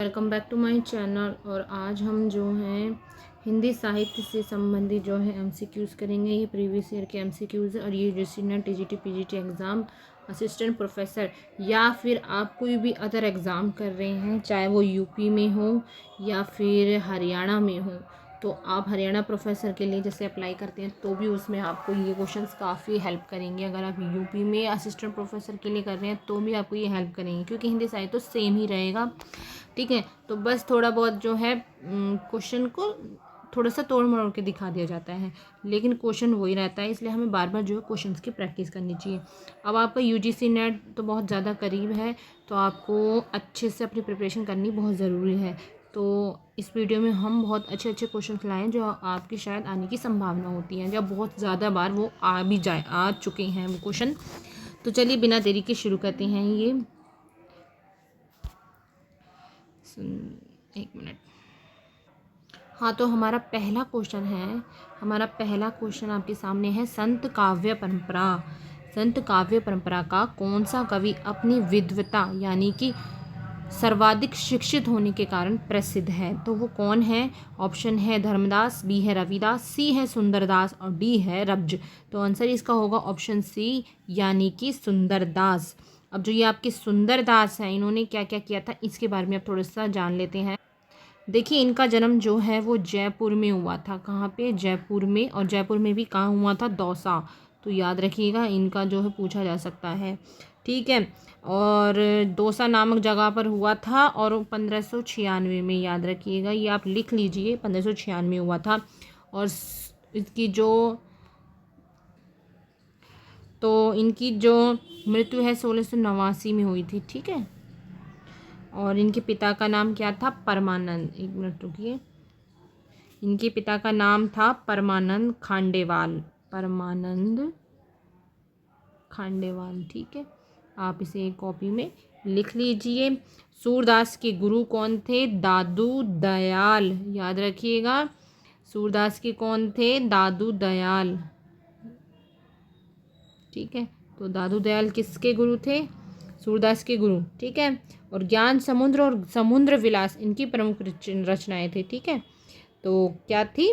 Welcome back to my channel. और आज हम जो हैं हिंदी साहित्य से संबंधित जो है एमसीक्यूज़ करेंगे। ये प्रीवियस ईयर के एमसीक्यूज़ है और ये UGC net TGT PGT exam assistant professor या फिर आप कोई भी अदर एग्ज़ाम कर रहे हैं, चाहे वो यूपी में हो या फिर हरियाणा में हो, तो आप हरियाणा प्रोफेसर के लिए जैसे अप्लाई करते हैं तो भी उसमें आपको ये क्वेश्चंस काफ़ी हेल्प करेंगे। अगर आप यूपी में असिस्टेंट प्रोफेसर के लिए कर रहे हैं तो भी आपको ये हेल्प करेंगे, क्योंकि हिंदी साहित्य तो सेम ही रहेगा। ठीक है, तो बस थोड़ा बहुत जो है क्वेश्चन को थोड़ा सा तोड़ मरोड़ के दिखा दिया जाता है, लेकिन क्वेश्चन वही रहता है, इसलिए हमें बार बार जो है क्वेश्चंस की प्रैक्टिस करनी चाहिए। अब आपका यूजीसी नेट तो बहुत ज़्यादा करीब है, तो आपको अच्छे से अपनी प्रिपरेशन करनी बहुत ज़रूरी है। तो इस वीडियो में हम बहुत अच्छे अच्छे क्वेश्चन लाएँ जो आपकी शायद आने की संभावना होती है, या बहुत ज़्यादा बार वो आ चुके हैं वो क्वेश्चन। तो चलिए बिना देरी के शुरू करते हैं। ये एक मिनट। हाँ, तो हमारा पहला क्वेश्चन आपके सामने है। संत काव्य परंपरा का कौन सा कवि अपनी विद्वता यानी कि सर्वाधिक शिक्षित होने के कारण प्रसिद्ध है? तो वो कौन है? ऑप्शन है धर्मदास, बी है रविदास, सी है सुंदरदास और डी है रब्ज। तो आंसर इसका होगा ऑप्शन सी यानी कि सुंदरदास। अब जो ये आपके सुंदरदास हैं, इन्होंने क्या क्या किया था इसके बारे में आप थोड़ा सा जान लेते हैं। देखिए, इनका जन्म जो है वो जयपुर में हुआ था। कहाँ पे? जयपुर में। और जयपुर में भी कहाँ हुआ था? दौसा। तो याद रखिएगा, इनका जो है पूछा जा सकता है। ठीक है, और दौसा नामक जगह पर हुआ था और 1596 में, याद रखिएगा, ये आप लिख लीजिए, 1596 हुआ था। और इसकी इनकी जो मृत्यु है 1689 में हुई थी। ठीक है, और इनके पिता का नाम क्या था? परमानंद। एक मिनट रुकिए, इनके पिता का नाम था परमानंद खांडेवाल। ठीक है, आप इसे एक कॉपी में लिख लीजिए। सूरदास के गुरु कौन थे? दादू दयाल। याद रखिएगा, सूरदास के कौन थे? दादू दयाल। ठीक है, तो दादू दयाल किसके गुरु थे? सूरदास के गुरु। ठीक है, और ज्ञान समुद्र और समुद्र विलास इनकी प्रमुख रचनाएं थी। ठीक है, तो क्या थी?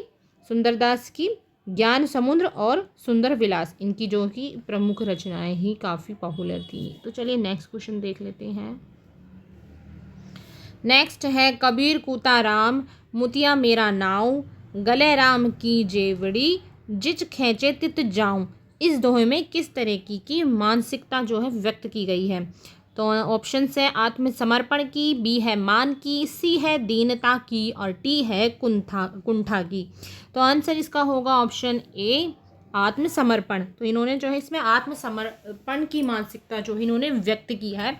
सुंदरदास की ज्ञान समुद्र और सुंदर विलास, इनकी जो कि प्रमुख रचनाएं ही काफ़ी पॉपुलर थी। तो चलिए नेक्स्ट क्वेश्चन देख लेते हैं। नेक्स्ट है कबीर कूता राम, मुतिया मेरा नाव, गले राम की जेवड़ी, जिच खींचे तित जाऊं। इस दोहे में किस तरह की मानसिकता जो है व्यक्त की गई है? तो ऑप्शन है आत्मसमर्पण की, बी है मान की, सी है दीनता की और टी है कुंठा की। तो आंसर इसका होगा ऑप्शन ए, आत्मसमर्पण। तो इन्होंने जो है इसमें आत्मसमर्पण की मानसिकता जो इन्होंने व्यक्त की है।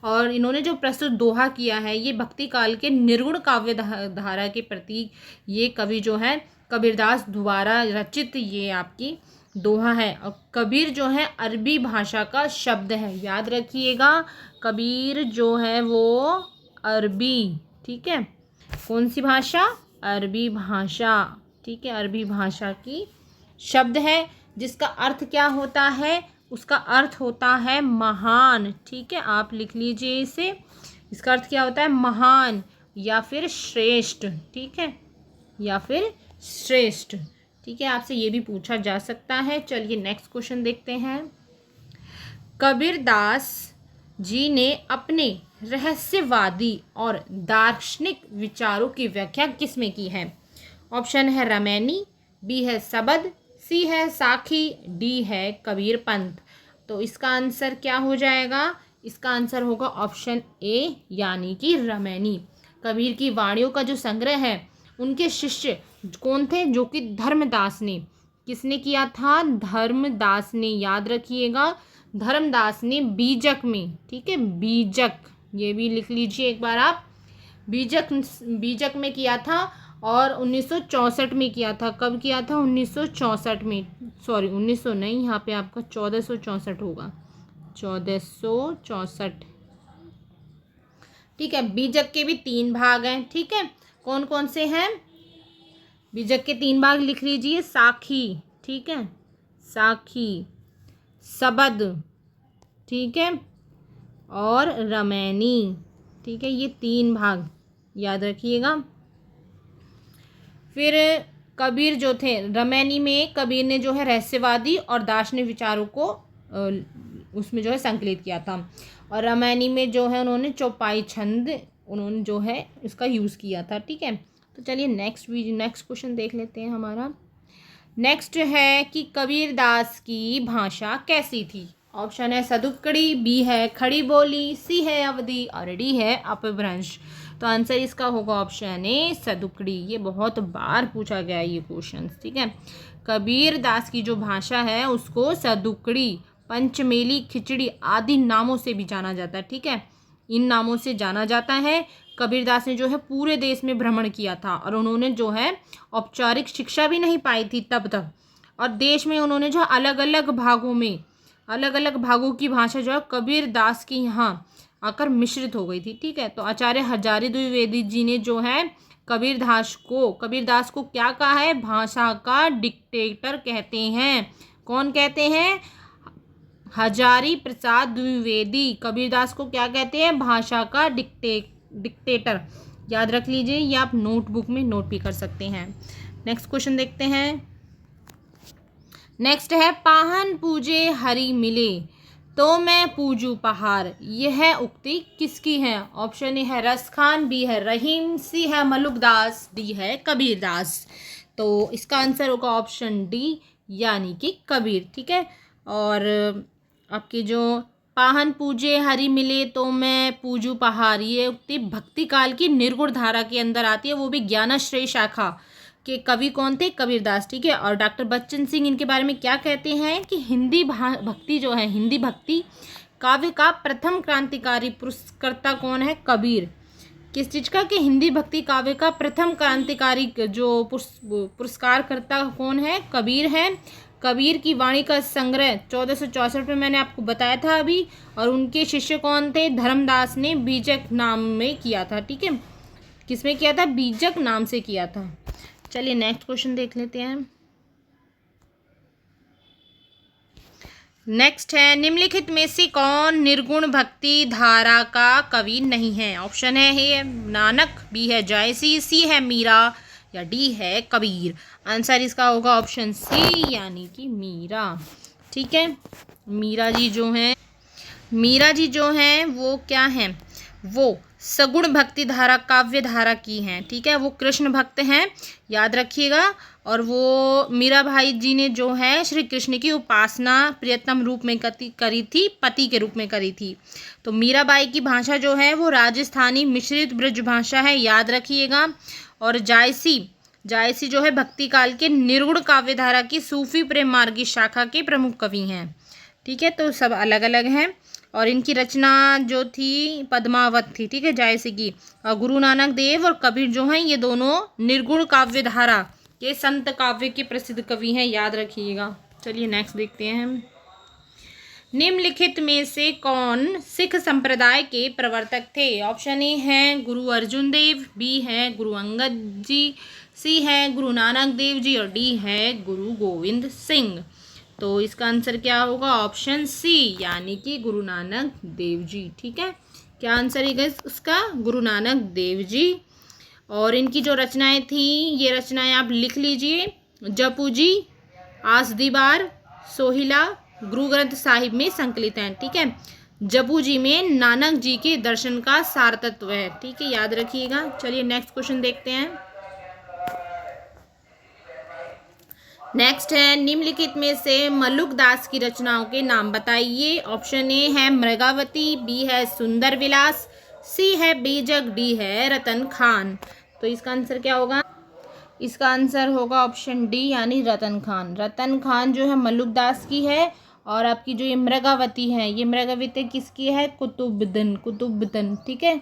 और इन्होंने जो प्रस्तुत दोहा किया है ये भक्ति काल के निर्गुण काव्य धारा के प्रति ये कवि जो है कबीरदास द्वारा रचित ये आपकी दोहा है। और कबीर जो है अरबी भाषा का शब्द है, याद रखिएगा, कबीर जो है वो अरबी, ठीक है, कौन सी भाषा? अरबी भाषा। ठीक है, अरबी भाषा की शब्द है, जिसका अर्थ क्या होता है? उसका अर्थ होता है महान। ठीक है, आप लिख लीजिए इसे, इसका अर्थ क्या होता है? महान या फिर श्रेष्ठ। ठीक है, या फिर श्रेष्ठ। ठीक है, आपसे ये भी पूछा जा सकता है। चलिए नेक्स्ट क्वेश्चन देखते हैं। कबीरदास जी ने अपने रहस्यवादी और दार्शनिक विचारों की व्याख्या किसमें की है? ऑप्शन है रामायणी, बी है सबद, सी है साखी, डी है कबीर पंथ। तो इसका आंसर क्या हो जाएगा? इसका आंसर होगा ऑप्शन ए यानी कि रामायणी। कबीर की वाणियों का जो संग्रह है उनके शिष्य कौन थे? जो कि धर्मदास ने, किसने किया था? धर्मदास ने, याद रखिएगा, धर्मदास ने बीजक में। ठीक है, बीजक, ये भी लिख लीजिए एक बार आप, बीजक में किया था और 1964 में किया था। कब किया था? 1964 में, सॉरी 1900 नहीं, यहाँ पे आपका 1464 होगा, 1464। ठीक है, बीजक के भी 3 भाग हैं। ठीक है, कौन कौन से हैं? बीजक के 3 भाग लिख लीजिए, साखी, ठीक है, साखी, सबद, ठीक है, और रामायणी। ठीक है, ये 3 भाग याद रखिएगा। फिर कबीर जो थे, रामायणी में कबीर ने जो है रहस्यवादी और दार्शनिक विचारों को उसमें जो है संकलित किया था। और रामायणी में जो है उन्होंने चौपाई छंद उन्होंने जो है इसका यूज़ किया था। ठीक है, तो चलिए नेक्स्ट क्वेश्चन देख लेते हैं हमारा। नेक्स्ट है कि कबीरदास की भाषा कैसी थी। ऑप्शन है सदुक्कड़ी, बी है खड़ी बोली, सी है अवधी और डी है अपभ्रंश। तो आंसर इसका होगा ऑप्शन ए सदुक्कड़ी। ये बहुत बार पूछा गया है ये क्वेश्चन। ठीक है, कबीरदास की जो भाषा है उसको सदुक्कड़ी, पंचमेली, खिचड़ी आदि नामों से भी जाना जाता है। ठीक है, इन नामों से जाना जाता है। कबीरदास ने जो है पूरे देश में भ्रमण किया था और उन्होंने जो है औपचारिक शिक्षा भी नहीं पाई थी तब तक। और देश में उन्होंने जो अलग अलग भागों की भाषा जो है कबीरदास की यहाँ आकर मिश्रित हो गई थी। ठीक है, तो आचार्य हजारी द्विवेदी जी ने जो है कबीरदास को क्या कहा है, भाषा का डिक्टेटर कहते हैं। कौन कहते हैं? हजारी प्रसाद द्विवेदी कबीरदास को क्या कहते हैं? भाषा का डिक्टेटर। याद रख लीजिए, ये आप नोटबुक में नोट भी कर सकते हैं। नेक्स्ट क्वेश्चन देखते हैं। नेक्स्ट है पाहन पूजे हरि मिले तो मैं पूजू पहाड़। यह उक्ति किसकी है? ऑप्शन ए है रस खान, बी है रहीम, सी है मलुकदास, डी है कबीरदास। तो इसका आंसर होगा ऑप्शन डी यानी कि कबीर। ठीक है, और आपकी जो पाहन पूजे हरि मिले तो मैं पूजू पहाड़, ये उक्ति भक्ति काल की निर्गुण धारा के अंदर आती है, वो भी ज्ञानाश्रय शाखा के कवि कौन थे? कबीरदास। ठीक है, और डॉक्टर बच्चन सिंह इनके बारे में क्या कहते हैं कि हिंदी भक्ति जो है, हिंदी भक्ति काव्य का प्रथम क्रांतिकारी पुरस्कर्ता कौन है? कबीर। किस चीज का? कि हिंदी भक्ति काव्य का प्रथम क्रांतिकारी जो पुरस्कारकर्ता कौन है? कबीर है। कबीर की वाणी का संग्रह 1464 में मैंने आपको बताया था अभी। और उनके शिष्य कौन थे? धर्मदास ने बीजक नाम में किया था। ठीक है, किसमें किया था? बीजक नाम से किया था। चलिए नेक्स्ट क्वेश्चन देख लेते हैं। नेक्स्ट है निम्नलिखित में से कौन निर्गुण भक्ति धारा का कवि नहीं है? ऑप्शन है ए नानक, बी है जायसी, सी है मीरा या डी है कबीर। आंसर इसका होगा ऑप्शन सी यानी कि मीरा। ठीक है, मीरा जी जो हैं वो क्या हैं? वो सगुण भक्ति धारा काव्य धारा की हैं। ठीक है, वो कृष्ण भक्त हैं, याद रखिएगा। और वो मीरा भाई जी ने जो है श्री कृष्ण की उपासना प्रियतम रूप में करी थी, पति के रूप में करी थी। तो मीराबाई की भाषा जो है वो राजस्थानी मिश्रित ब्रज भाषा है, याद रखिएगा। और जायसी जो है भक्ति काल के निर्गुण काव्य धारा की सूफी प्रेम मार्गी शाखा के प्रमुख कवि हैं। ठीक है, तो सब अलग अलग हैं और इनकी रचना जो थी पद्मावत थी। ठीक है, जायसी की। और गुरु नानक देव और कबीर जो हैं ये दोनों निर्गुण काव्य धारा के संत काव्य के प्रसिद्ध कवि हैं, याद रखिएगा। चलिए नेक्स्ट देखते हैं। निम्नलिखित में से कौन सिख संप्रदाय के प्रवर्तक थे? ऑप्शन ए है गुरु अर्जुन देव, बी है गुरु अंगद जी, सी है गुरु नानक देव जी और डी है गुरु गोविंद सिंह। तो इसका आंसर क्या होगा? ऑप्शन सी यानी कि गुरु नानक देव जी। ठीक है, क्या आंसर है इसका? गुरु नानक देव जी। और इनकी जो रचनाएं थी, ये रचनाएं आप लिख लीजिए। जपू जी, आस दीवार, सोहिला गुरु ग्रंथ साहिब में संकलित हैं। ठीक है, जपू जी में नानक जी के दर्शन का सार तत्व है। ठीक है, याद रखिएगा। चलिए नेक्स्ट क्वेश्चन देखते हैं। नेक्स्ट है निम्नलिखित में से मलुकदास की रचनाओं के नाम बताइए। ऑप्शन ए है मृगावती, बी है सुंदर विलास, सी है बीजक, डी है रतन खान। तो इसका आंसर क्या होगा? इसका आंसर होगा ऑप्शन डी यानी रतन खान। रतन खान जो है मलुकदास की है। और आपकी जो ये मृगावती है, ये मृगावती किसकी है? कुतुबन। ठीक है,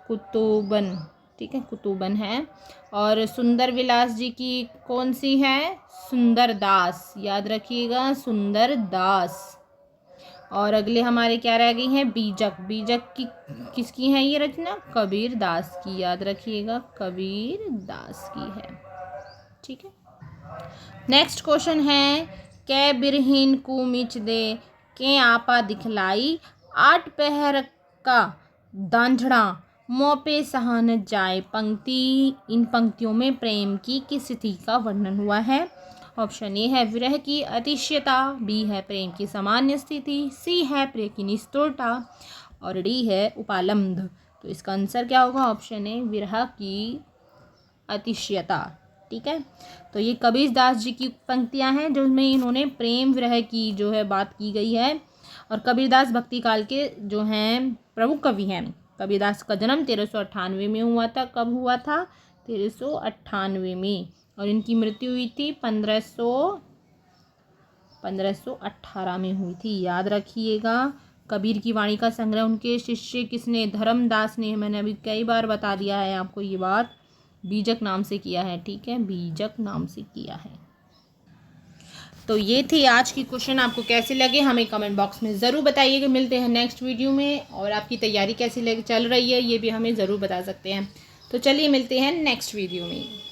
कुतुबन। ठीक है, कुतुबन है। और सुंदर विलास जी की कौन सी है? सुंदर दास, याद रखिएगा, सुंदर दास। और अगले हमारे क्या रह गई हैं? बीजक की किसकी है ये रचना? कबीर दास की, याद रखिएगा, कबीर दास की है। ठीक है, नेक्स्ट क्वेश्चन है कै बिरहीन को मिच दे के आपा दिखलाई, आठ पहर का दांझड़ा मोह पे सहा न जाए पंक्ति, इन पंक्तियों में प्रेम की किस स्थिति का वर्णन हुआ है? ऑप्शन ए है विरह की अतिशयता, बी है प्रेम की सामान्य स्थिति, सी है प्रेम की निष्ठुरता और डी है उपालंभ। तो इसका आंसर क्या होगा? ऑप्शन ए विरह की अतिशयता। ठीक है, तो ये कबीर दास जी की पंक्तियां हैं जिनमें इन्होंने प्रेम विरह की जो है बात की गई है। और कबीरदास भक्ति काल के जो हैं प्रमुख कवि हैं। कबीरदास का जन्म 1398 में हुआ था। कब हुआ था? 1398 में। और इनकी मृत्यु हुई थी 1518 में हुई थी। याद रखिएगा। कबीर की वाणी का संग्रह उनके शिष्य किसने? धर्मदास ने। मैंने अभी कई बार बता दिया है आपको ये बात। बीजक नाम से किया है। ठीक है, बीजक नाम से किया है। तो ये थे आज की क्वेश्चन। आपको कैसे लगे हमें कमेंट बॉक्स में ज़रूर बताइएगा। मिलते हैं नेक्स्ट वीडियो में। और आपकी तैयारी कैसी चल रही है ये भी हमें ज़रूर बता सकते हैं। तो चलिए मिलते हैं नेक्स्ट वीडियो में।